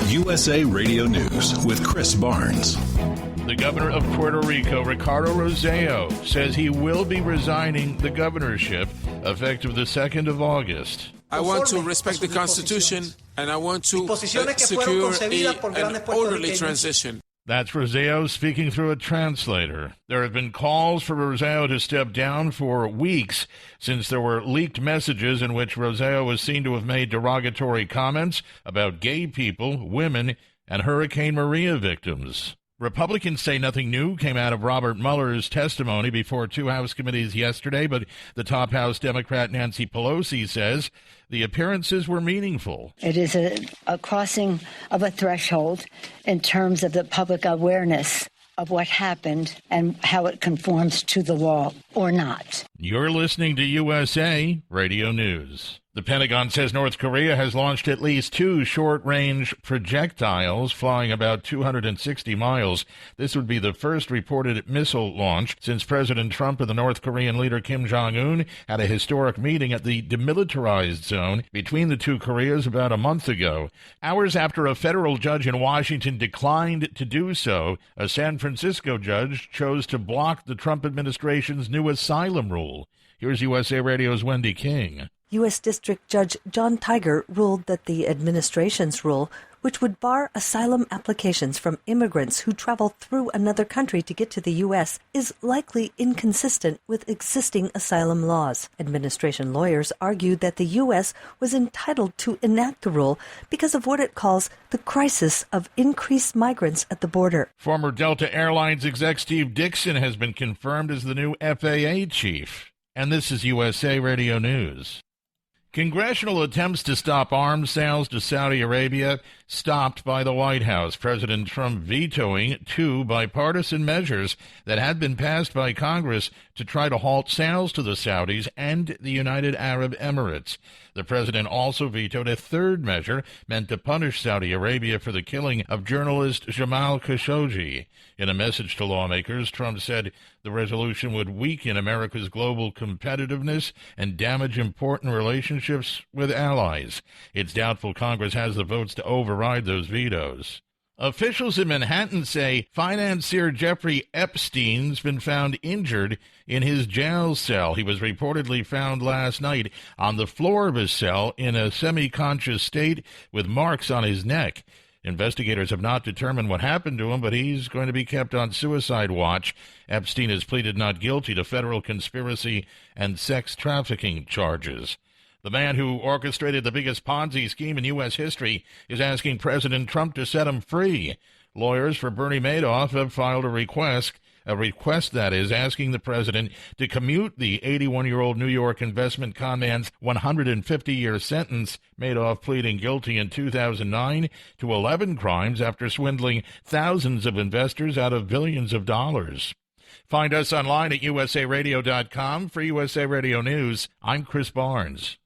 USA Radio News with Chris Barnes. The governor of Puerto Rico, Ricardo Rossello, says he will be resigning the governorship effective the 2nd of August. I want to respect the Constitution, and I want to secure an orderly transition. That's Rossello speaking through a translator. There have been calls for Rossello to step down for weeks since there were leaked messages in which Rossello was seen to have made derogatory comments about gay people, women, and Hurricane Maria victims. Republicans say nothing new came out of Robert Mueller's testimony before two House committees yesterday, but the top House Democrat Nancy Pelosi says the appearances were meaningful. It is a crossing of a threshold in terms of the public awareness of what happened and how it conforms to the law or not. You're listening to USA Radio News. The Pentagon says North Korea has launched at least 2 short-range projectiles flying about 260 miles. This would be the first reported missile launch since President Trump and the North Korean leader Kim Jong-un had a historic meeting at the demilitarized zone between the two Koreas about a month ago. Hours after a federal judge in Washington declined to do so, a San Francisco judge chose to block the Trump administration's new asylum rule. Here's USA Radio's Wendy King. U.S. District Judge John Tiger ruled that the administration's rule, which would bar asylum applications from immigrants who travel through another country to get to the U.S., is likely inconsistent with existing asylum laws. Administration lawyers argued that the U.S. was entitled to enact the rule because of what it calls the crisis of increased migrants at the border. Former Delta Airlines exec Steve Dixon has been confirmed as the new FAA chief. And this is USA Radio News. Congressional attempts to stop arms sales to Saudi Arabia stopped by the White House. President Trump vetoing 2 bipartisan measures that had been passed by Congress to try to halt sales to the Saudis and the United Arab Emirates. The president also vetoed a 3rd measure meant to punish Saudi Arabia for the killing of journalist Jamal Khashoggi. In a message to lawmakers, Trump said the resolution would weaken America's global competitiveness and damage important relationships with allies. It's doubtful Congress has the votes to override those vetoes. Officials in Manhattan say financier Jeffrey Epstein's been found injured in his jail cell. He was reportedly found last night on the floor of his cell in a semi-conscious state with marks on his neck. Investigators have not determined what happened to him, but he's going to be kept on suicide watch. Epstein has pleaded not guilty to federal conspiracy and sex trafficking charges. The man who orchestrated the biggest Ponzi scheme in U.S. history is asking President Trump to set him free. Lawyers for Bernie Madoff have filed a request that is asking the president to commute the 81-year-old New York investment con man's 150-year sentence. Madoff pleading guilty in 2009 to 11 crimes after swindling thousands of investors out of billions of dollars. Find us online at usaradio.com. For USA Radio News, I'm Chris Barnes.